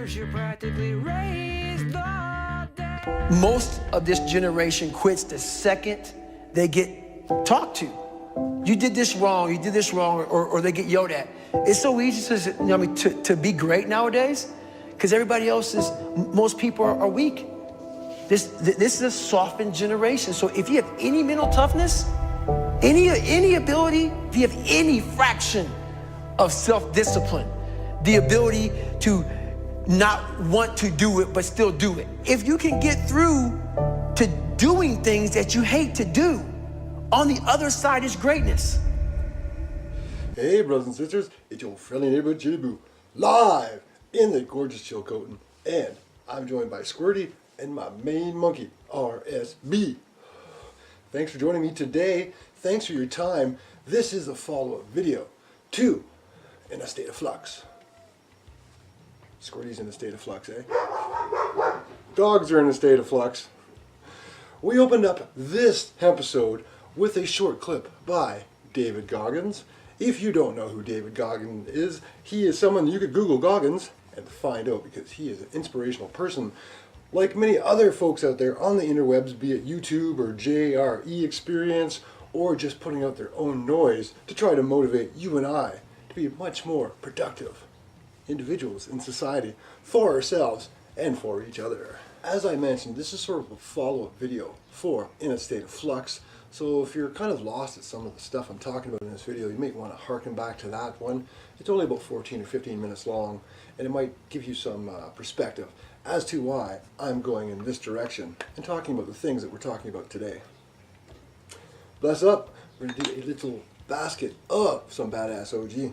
should practically raise the dead. Most of this generation quits the second they get talked to. You did this wrong, or they get yelled at. It's so easy to be great nowadays because everybody else is, most people are weak. This is a softened generation. So if you have any mental toughness, any ability, if you have any fraction of self-discipline, the ability to not want to do it but still do it, if you can get through to doing things that you hate to do, on the other side is greatness. Hey brothers and sisters, it's your friendly neighborhood chilibu, live in the gorgeous Chilcotin, and I'm joined by Squirty and my main monkey, RSB. Thanks for joining me today. Thanks for your time. This is a follow-up video to In a State of Flux. Squirty's in a state of flux, eh? Dogs are in a state of flux. We opened up this episode with a short clip by David Goggins. If you don't know who David Goggins is, he is someone you could Google Goggins and find out, because he is an inspirational person. Like many other folks out there on the interwebs, be it YouTube or JRE Experience, or just putting out their own noise to try to motivate you and I to be much more productive individuals in society for ourselves and for each other. As I mentioned, this is sort of a follow-up video for In a State of Flux. So if you're kind of lost at some of the stuff I'm talking about in this video, you might want to harken back to that one. It's only about 14 or 15 minutes long, and it might give you some perspective as to why I'm going in this direction and talking about the things that we're talking about today. Bless up, we're going to do a little basket of some badass OG.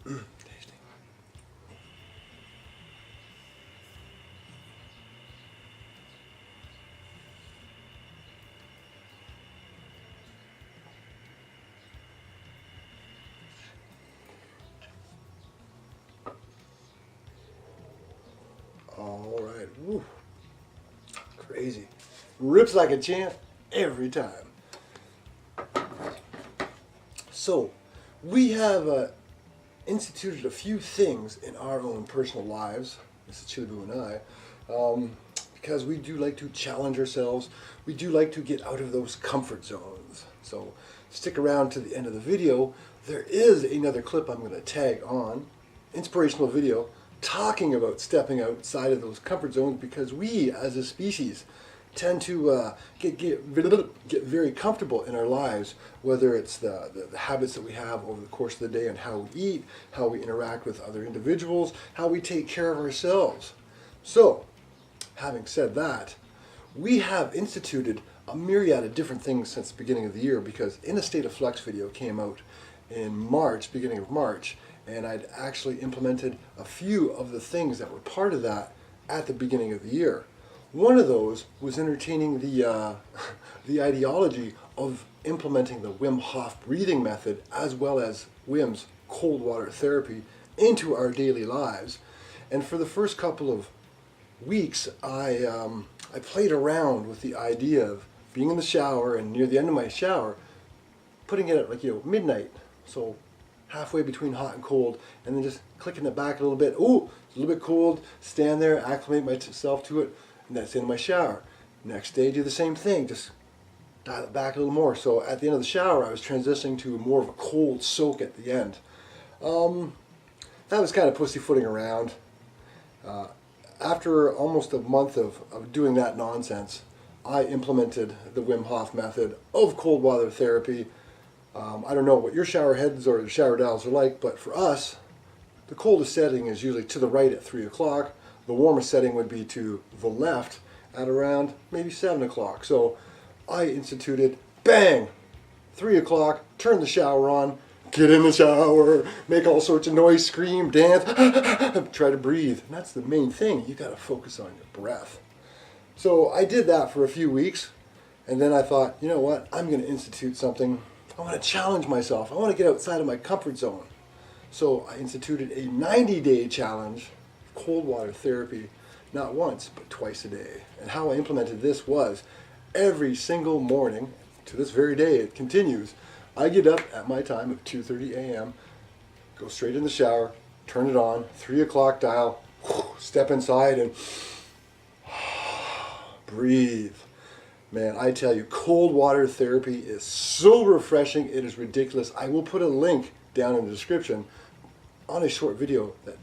Tasty. All right. Woo. Crazy. Rips like a champ every time. So, we have instituted a few things in our own personal lives, Mrs. Chilibu and I, because we do like to challenge ourselves. We do like to get out of those comfort zones. So stick around to the end of the video. There is another clip I'm going to tag on, inspirational video, talking about stepping outside of those comfort zones, because we as a species tend to get very comfortable in our lives, whether it's the habits that we have over the course of the day and how we eat, how we interact with other individuals, how we take care of ourselves. So, having said that, we have instituted a myriad of different things since the beginning of the year, because In a State of Flux video came out in March, beginning of March, and I'd actually implemented a few of the things that were part of that at the beginning of the year. One of those was entertaining the ideology of implementing the Wim Hof breathing method, as well as Wim's cold water therapy, into our daily lives. And for the first couple of weeks, I played around with the idea of being in the shower, and near the end of my shower, putting it at midnight, so halfway between hot and cold, and then just clicking it back a little bit. Ooh, it's a little bit cold. Stand there, acclimate myself to it. And that's in my shower. Next day, do the same thing, just dial it back a little more. So at the end of the shower, I was transitioning to more of a cold soak at the end. That was kind of pussyfooting around. After almost a month of doing that nonsense, I implemented the Wim Hof method of cold water therapy. I don't know what your shower heads or shower dials are like, but for us, the coldest setting is usually to the right at 3 o'clock. The warmest setting would be to the left at around maybe 7 o'clock. So I instituted, bang, 3 o'clock, turn the shower on, get in the shower, make all sorts of noise, scream, dance, try to breathe. And that's the main thing. You got to focus on your breath. So I did that for a few weeks, and then I thought, you know what, I'm going to institute something I want to challenge myself. I want to get outside of my comfort zone. So I instituted a 90-day challenge of cold water therapy, not once, but twice a day. And how I implemented this was every single morning, to this very day it continues, I get up at my time of 2:30 a.m., go straight in the shower, turn it on, 3 o'clock dial, step inside and breathe. Man, I tell you, cold water therapy is so refreshing, it is ridiculous. I will put a link down in the description on a short video that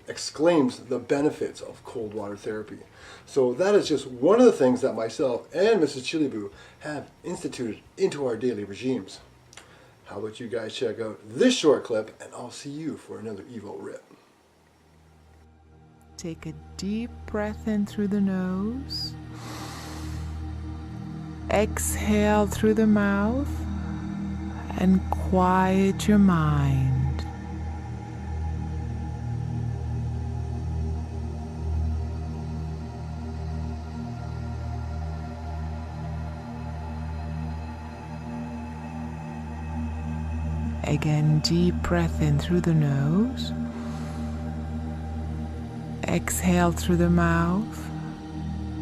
exclaims the benefits of cold water therapy. So that is just one of the things that myself and Mrs. Chilibu have instituted into our daily regimes. How about you guys check out this short clip, and I'll see you for another Evo Rip. Take a deep breath in through the nose. Exhale through the mouth and quiet your mind. Again, deep breath in through the nose. Exhale through the mouth.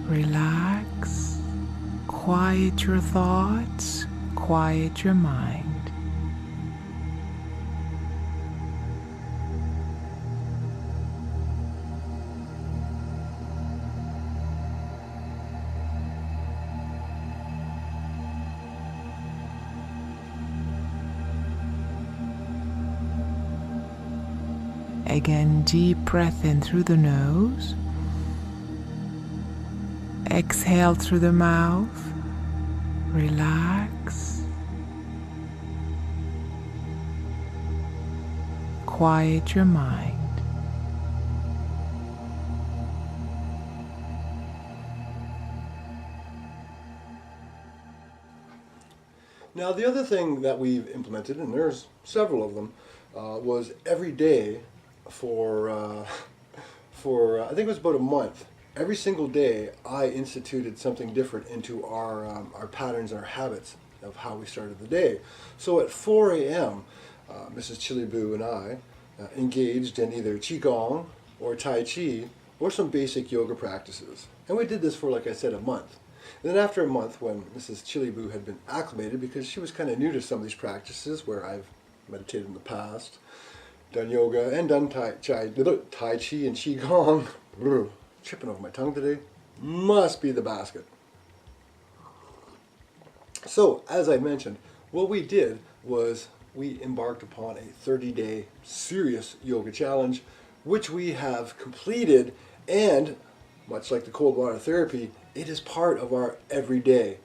Relax. Quiet your thoughts. Quiet your mind. Again, deep breath in through the nose. Exhale through the mouth. Relax. Quiet your mind. Now, the other thing that we've implemented, and there's several of them, was every day for I think it was about a month. Every single day, I instituted something different into our patterns and our habits of how we started the day. So at 4 a.m., Mrs. Chilibu and I engaged in either Qigong or Tai Chi or some basic yoga practices. And we did this for, like I said, a month. And then after a month, when Mrs. Chilibu had been acclimated, because she was kind of new to some of these practices where I've meditated in the past, done yoga and done Tai Chi and Qigong, tripping over my tongue today, must be the basket. So, as I mentioned, what we did was we embarked upon a 30-day serious yoga challenge, which we have completed, and much like the cold water therapy, it is part of our everyday.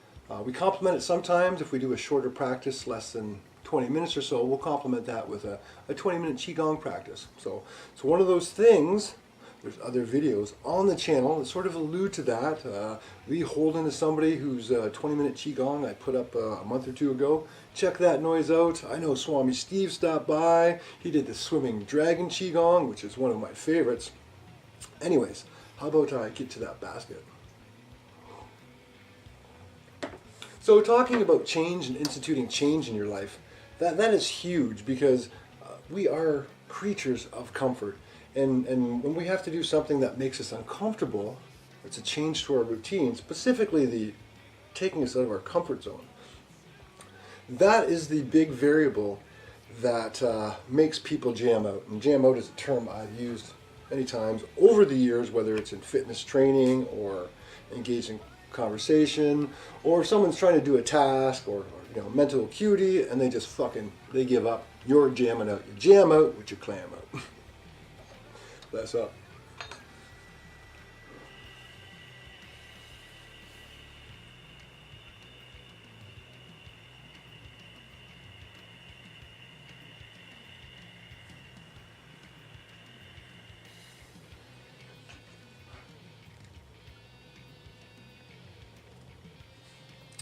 We complement it sometimes if we do a shorter practice, less than 20 minutes or so, we'll complement that with a 20-minute Qigong practice. So it's one of those things. There's other videos on the channel that sort of allude to that. Lee Holden is somebody who's 20-minute Qigong I put up a month or two ago. Check that noise out. I know Swami Steve stopped by. He did the swimming dragon Qigong, which is one of my favorites. Anyways, how about I get to that basket? So talking about change and instituting change in your life, that is huge, because we are creatures of comfort. And when we have to do something that makes us uncomfortable, it's a change to our routine, specifically the taking us out of our comfort zone. That is the big variable that makes people jam out. And jam out is a term I've used many times over the years, whether it's in fitness training or engaging conversation, or if someone's trying to do a task or mental acuity and they give up. You're jamming out. You jam out with your clam out. Bless up.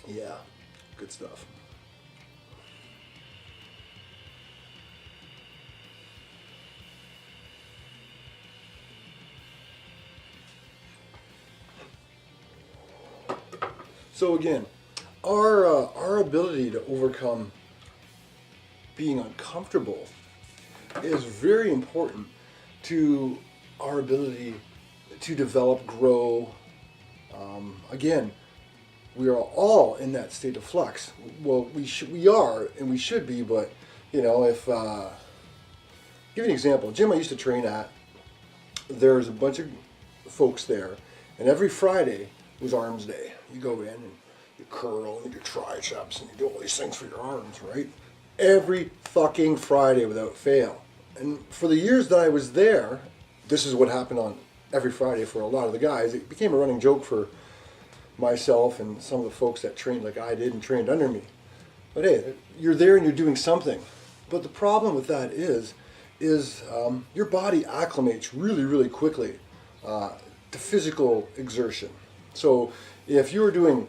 Yeah, good stuff. So again, our ability to overcome being uncomfortable is very important to our ability to develop, grow. Again, we are all in that state of flux. Well, we are, and we should be. But if give you an example, gym I used to train at, there's a bunch of folks there, and every Friday was arms day. You go in and you curl and your triceps and you do all these things for your arms, right? Every fucking Friday without fail. And for the years that I was there, this is what happened on every Friday for a lot of the guys. It became a running joke for myself and some of the folks that trained like I did and trained under me. But hey, you're there and you're doing something. But the problem with that is your body acclimates really, really quickly to physical exertion. So if you were doing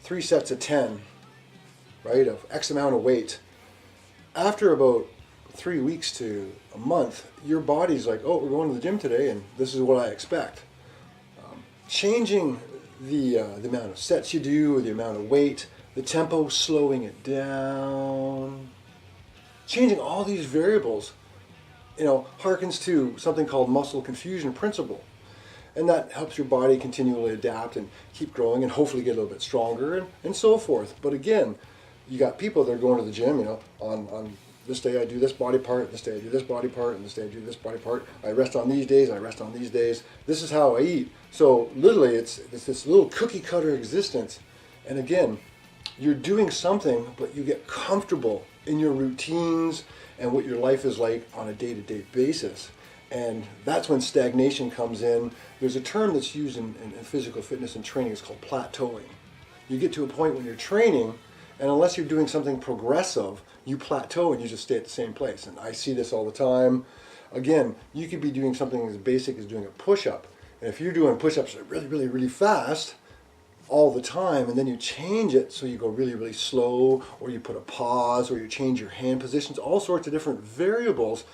3 sets of 10, right, of X amount of weight, after about 3 weeks to a month, your body's like, oh, we're going to the gym today, and this is what I expect. Changing the amount of sets you do, the amount of weight, the tempo, slowing it down, changing all these variables, harkens to something called muscle confusion principle. And that helps your body continually adapt and keep growing and hopefully get a little bit stronger and so forth. But again, you got people that are going to the gym, on this day I do this body part, this day I do this body part, and this day I do this body part. I rest on these days, I rest on these days. This is how I eat. So literally it's this little cookie cutter existence. And again, you're doing something, but you get comfortable in your routines and what your life is like on a day-to-day basis. And that's when stagnation comes in. There's a term that's used in physical fitness and training. It's called plateauing. You get to a point when you're training, and unless you're doing something progressive, you plateau and you just stay at the same place. And I see this all the time. Again, you could be doing something as basic as doing a push-up. And if you're doing push-ups really, really, really fast all the time, and then you change it so you go really, really slow, or you put a pause, or you change your hand positions, all sorts of different variables,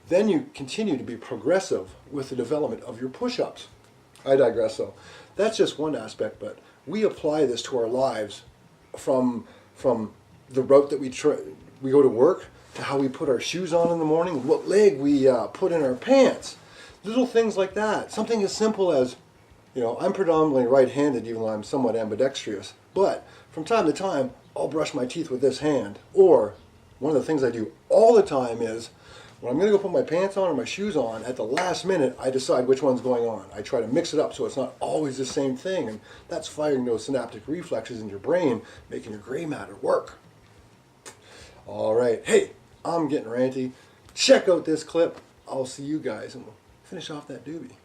then you continue to be progressive with the development of your push-ups. I digress, though. That's just one aspect, but we apply this to our lives from the route that we go to work, to how we put our shoes on in the morning, what leg we put in our pants. Little things like that. Something as simple as, I'm predominantly right-handed, even though I'm somewhat ambidextrous. But from time to time, I'll brush my teeth with this hand. Or one of the things I do all the time is, when I'm going to go put my pants on or my shoes on, at the last minute, I decide which one's going on. I try to mix it up so it's not always the same thing. And that's firing those synaptic reflexes in your brain, making your gray matter work. All right. Hey, I'm getting ranty. Check out this clip. I'll see you guys, and we'll finish off that doobie.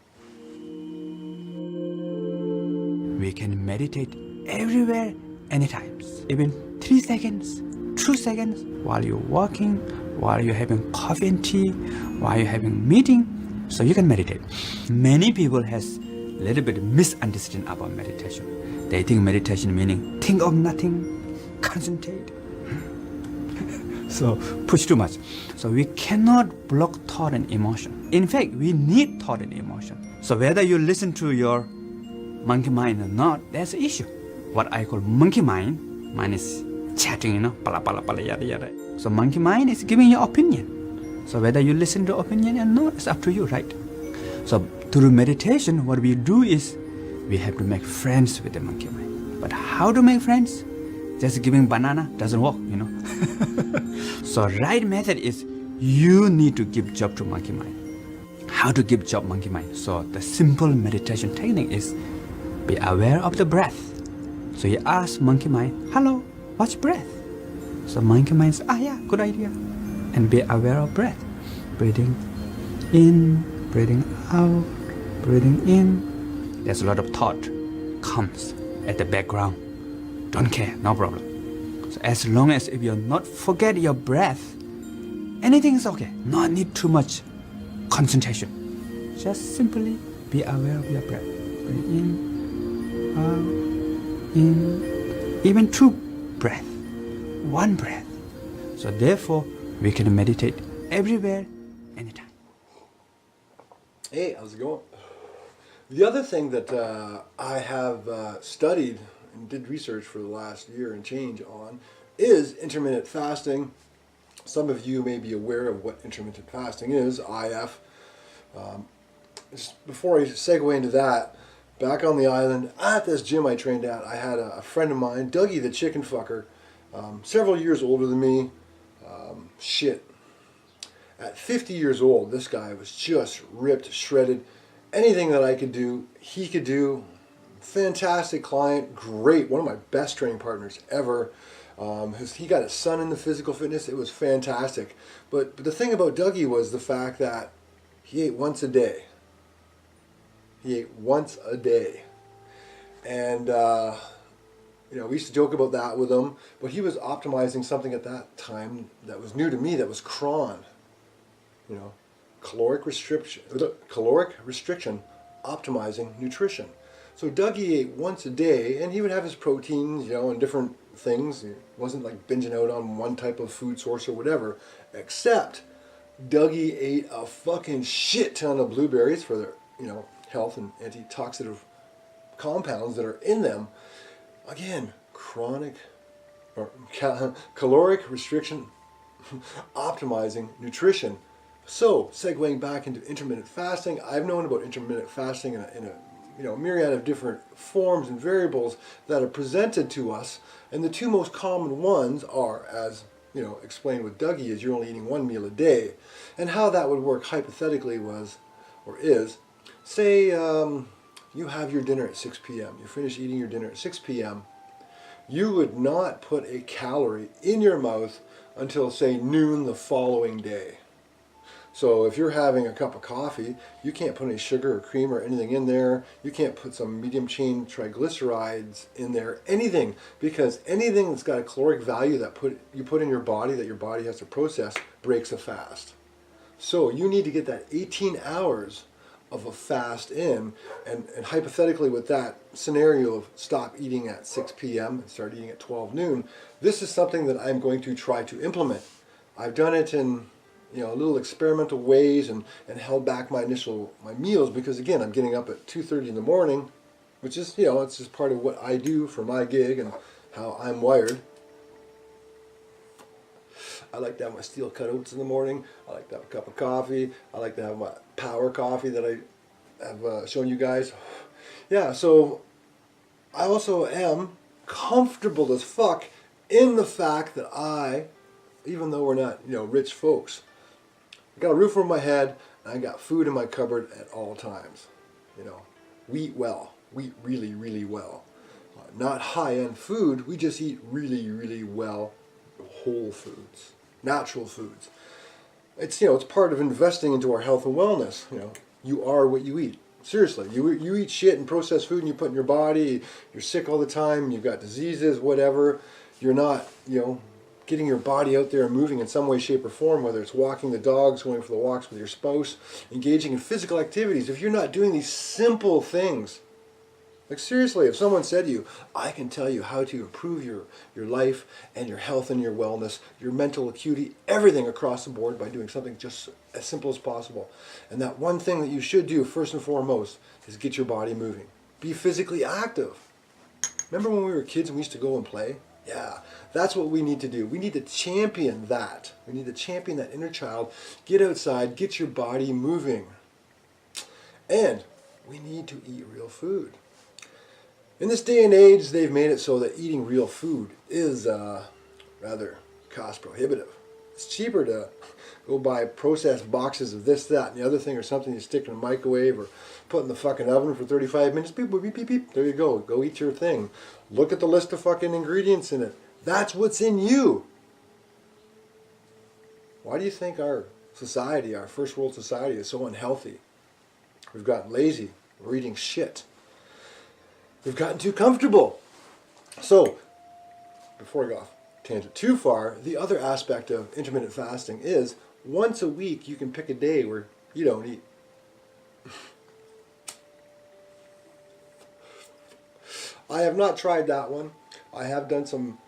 We can meditate everywhere, anytime. Even 3 seconds, 2 seconds, while you're walking, while you're having coffee and tea, while you're having meeting, so you can meditate. Many people has a little bit misunderstanding about meditation. They think meditation meaning think of nothing, concentrate. So push too much. So we cannot block thought and emotion. In fact, we need thought and emotion. So whether you listen to your monkey mind or not, that's an issue. What I call monkey mind, mine is chatting, pala pala pala yada yada. So monkey mind is giving you opinion. So whether you listen to opinion or not, it's up to you, right? So through meditation, what we do is we have to make friends with the monkey mind. But how to make friends? Just giving banana doesn't work, So right method is you need to give job to monkey mind. How to give job monkey mind? So the simple meditation technique is be aware of the breath. So you ask monkey mind, hello, what's breath? So monkey mind says, yeah, good idea. And be aware of breath. Breathing in, breathing out, breathing in. There's a lot of thought comes at the background. Don't care, no problem. So as long as if you're not forget your breath, anything is okay. No need too much concentration. Just simply be aware of your breath. Breathe in, out, in, even 2 breath, 1 breath. So therefore, we can meditate everywhere, anytime. Hey, how's it going? The other thing that I have studied and did research for the last year and change on is intermittent fasting. some of you may be aware of what intermittent fasting is, IF. Just before I segue into that, back on the island at this gym I trained at, I had a friend of mine, Dougie the chicken fucker, several years older than me. Shit. At 50 years old, this guy was just ripped, shredded. Anything that I could do, he could do. Fantastic client, great, one of my best training partners ever. He got his son into physical fitness. It was fantastic. But the thing about Dougie was the fact that he ate once a day. He ate once a day. And, we used to joke about that with him. But he was optimizing something at that time that was new to me, that was cron. Caloric restriction, optimizing nutrition. So Dougie ate once a day, and he would have his proteins, and different things. He wasn't like binging out on one type of food source or whatever, except Dougie ate a fucking shit ton of blueberries for their, health and antitoxicative compounds that are in them. Again, caloric restriction, optimizing nutrition. So, segueing back into intermittent fasting, I've known about intermittent fasting in a myriad of different forms and variables that are presented to us, and the two most common ones are, as explained with Dougie, is you're only eating one meal a day. And how that would work hypothetically is, say you have your dinner at 6 p.m., you finish eating your dinner at 6 p.m., you would not put a calorie in your mouth until, say, noon the following day. So if you're having a cup of coffee, you can't put any sugar or cream or anything in there. You can't put some medium chain triglycerides in there, anything, because anything that's got a caloric value that you put in your body that your body has to process breaks a fast. So you need to get that 18 hours of a fast in, and hypothetically with that scenario of stop eating at 6 p.m. and start eating at 12 noon, this is something that I'm going to try to implement. I've done it in little experimental ways and held back my meals because, again, I'm getting up at 2:30 in the morning, which is, it's just part of what I do for my gig and how I'm wired. I like to have my steel cut oats in the morning. I like to have a cup of coffee. I like to have my power coffee that I have shown you guys. Yeah, so I also am comfortable as fuck in the fact that even though we're not, rich folks, I got a roof over my head, and I got food in my cupboard at all times. We eat well. We eat really, really well. Not high-end food. We just eat really, really well. Whole foods, natural foods. It's it's part of investing into our health and wellness. You are what you eat. Seriously, you eat shit and processed food and you put in your body. You're sick all the time. You've got diseases, whatever. You're not, getting your body out there and moving in some way, shape, or form, whether it's walking the dogs, going for the walks with your spouse, engaging in physical activities. If you're not doing these simple things, like seriously, if someone said to you, I can tell you how to improve your life and your health and your wellness, your mental acuity, everything across the board by doing something just as simple as possible. And that one thing that you should do first and foremost is get your body moving. Be physically active. Remember when we were kids and we used to go and play? Yeah, that's what we need to do. We need to champion that. We need to champion that inner child. Get outside, get your body moving. And we need to eat real food. In this day and age, they've made it so that eating real food is rather cost prohibitive. It's cheaper to go buy processed boxes of this, that, and the other thing, or something you stick in a microwave or put in the fucking oven for 35 minutes. Beep, beep, beep, beep. There you go. Go eat your thing. Look at the list of fucking ingredients in it. That's what's in you. Why do you think our society, our first world society, is so unhealthy? We've gotten lazy. We're eating shit. We've gotten too comfortable. So, before I go off tangent too far, the other aspect of intermittent fasting is once a week you can pick a day where you don't eat. I have not tried that one. I have done some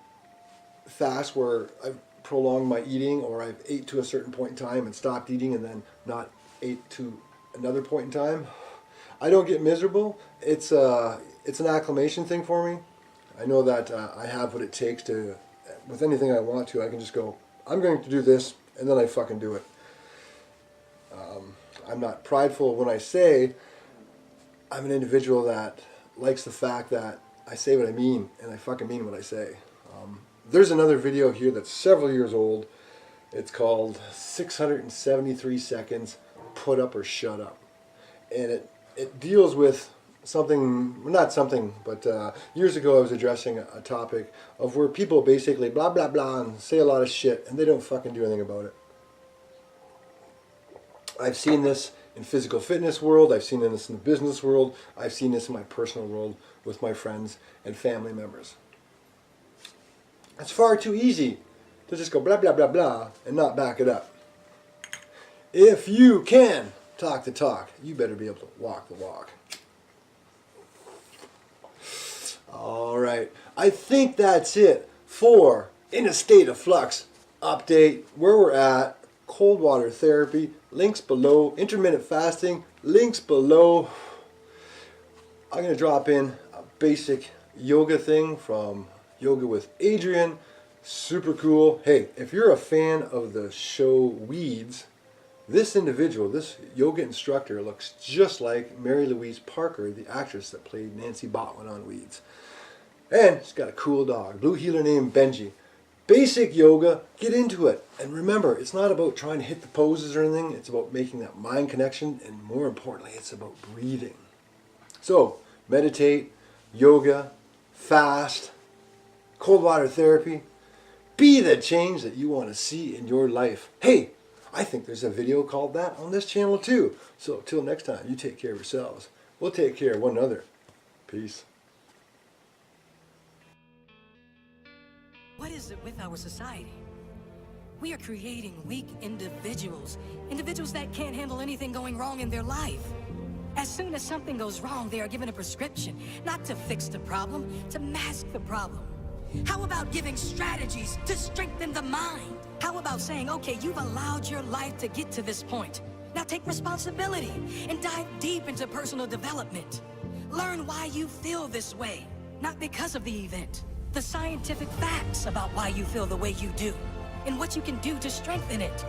fasts where I've prolonged my eating, or I've ate to a certain point in time and stopped eating and then not ate to another point in time. I don't get miserable. It's an acclimation thing for me. I know that I have what it takes to, with anything I want to, I can just go, I'm going to do this, and then I fucking do it. I'm not prideful when I say I'm an individual that likes the fact that I say what I mean, and I fucking mean what I say. There's another video here that's several years old. It's called 673 Seconds, Put Up or Shut Up. And it deals with something, not something, but years ago I was addressing a topic of where people basically blah, blah, blah, and say a lot of shit, and they don't fucking do anything about it. I've seen this in physical fitness world, I've seen this in the business world, I've seen this in my personal world with my friends and family members. It's far too easy to just go blah, blah, blah, blah, and not back it up. If you can talk the talk, you better be able to walk the walk. All right, I think that's it for In a State of Flux update, where we're at, cold water therapy, links below, intermittent fasting, links below. I'm going to drop in a basic yoga thing from Yoga with Adrian, super cool. Hey, if you're a fan of the show Weeds, this individual, this yoga instructor, looks just like Mary Louise Parker, the actress that played Nancy Botwin on Weeds. And she's got a cool dog, blue heeler named Benji. Basic yoga, get into it. And remember, it's not about trying to hit the poses or anything. It's about making that mind connection, and more importantly, it's about breathing. So, meditate, yoga, fast, cold water therapy. Be the change that you want to see in your life. Hey, I think there's a video called that on this channel too. So, till next time, you take care of yourselves. We'll take care of one another. Peace. What is it with our society? We are creating weak individuals. Individuals that can't handle anything going wrong in their life. As soon as something goes wrong, they are given a prescription, not to fix the problem, to mask the problem. How about giving strategies to strengthen the mind? How about saying, okay, you've allowed your life to get to this point. Now take responsibility and dive deep into personal development. Learn why you feel this way, not because of the event. The scientific facts about why you feel the way you do, and what you can do to strengthen it.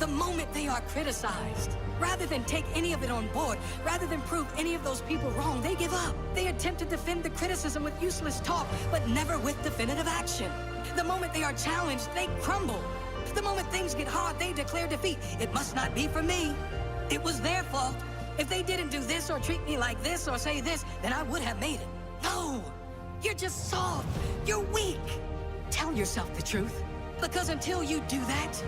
The moment they are criticized, rather than take any of it on board, rather than prove any of those people wrong, they give up. They attempt to defend the criticism with useless talk, but never with definitive action. The moment they are challenged, they crumble. The moment things get hard, they declare defeat. It must not be for me. It was their fault. If they didn't do this or treat me like this or say this, then I would have made it. No! You're just soft. You're weak. Tell yourself the truth. Because until you do that,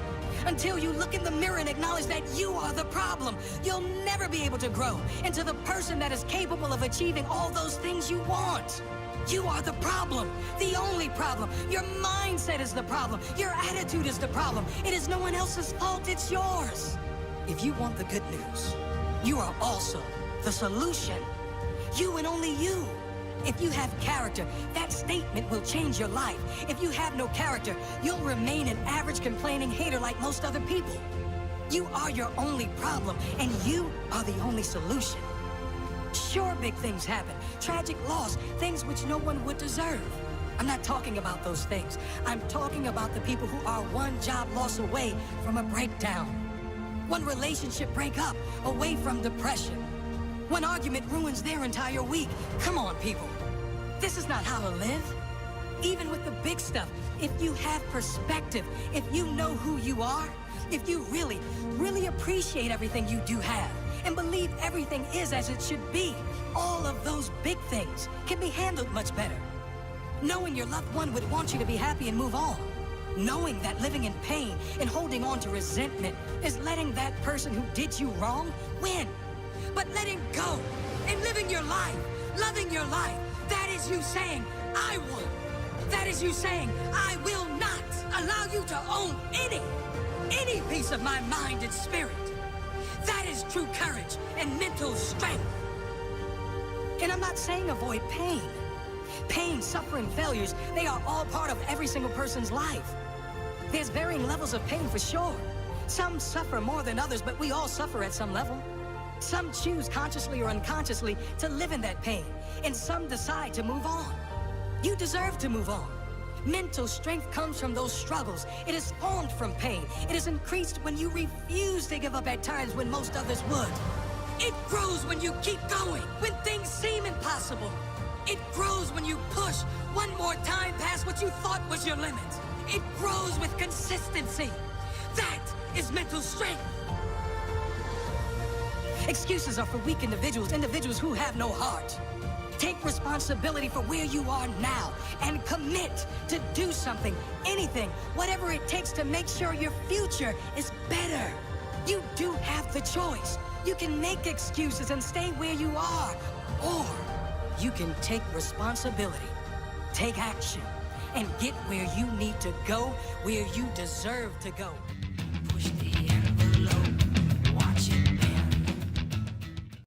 until you look in the mirror and acknowledge that you are the problem, you'll never be able to grow into the person that is capable of achieving all those things you want. You are the problem, the only problem. Your mindset is the problem. Your attitude is the problem. It is no one else's fault, it's yours. If you want the good news, you are also the solution. You and only you. If you have character, that statement will change your life. If you have no character, you'll remain an average complaining hater like most other people. You are your only problem, and you are the only solution. Sure, big things happen. Tragic loss, things which no one would deserve. I'm not talking about those things. I'm talking about the people who are one job loss away from a breakdown. One relationship breakup away from depression. One argument ruins their entire week. Come on, people. This is not how to live. Even with the big stuff, if you have perspective, if you know who you are, if you really, really appreciate everything you do have, and believe everything is as it should be, all of those big things can be handled much better. Knowing your loved one would want you to be happy and move on. Knowing that living in pain and holding on to resentment is letting that person who did you wrong win. But letting go and living your life, loving your life, that is you saying, I won. That is you saying, I will not allow you to own any piece of my mind and spirit. That is true courage and mental strength. And I'm not saying avoid pain. Pain, suffering, failures, they are all part of every single person's life. There's varying levels of pain for sure. Some suffer more than others, but we all suffer at some level. Some choose consciously or unconsciously to live in that pain, and some decide to move on. You deserve to move on. Mental strength comes from those struggles. It is formed from pain. It is increased when you refuse to give up at times when most others would. It grows when you keep going, when things seem impossible. It grows when you push one more time past what you thought was your limit. It grows with consistency. That is mental strength. Excuses are for weak individuals who have no heart. Take responsibility for where you are now and commit to do something, anything, whatever it takes to make sure your future is better. You do have the choice. You can make excuses and stay where you are, or you can take responsibility, take action, and get where you need to go, where you deserve to go.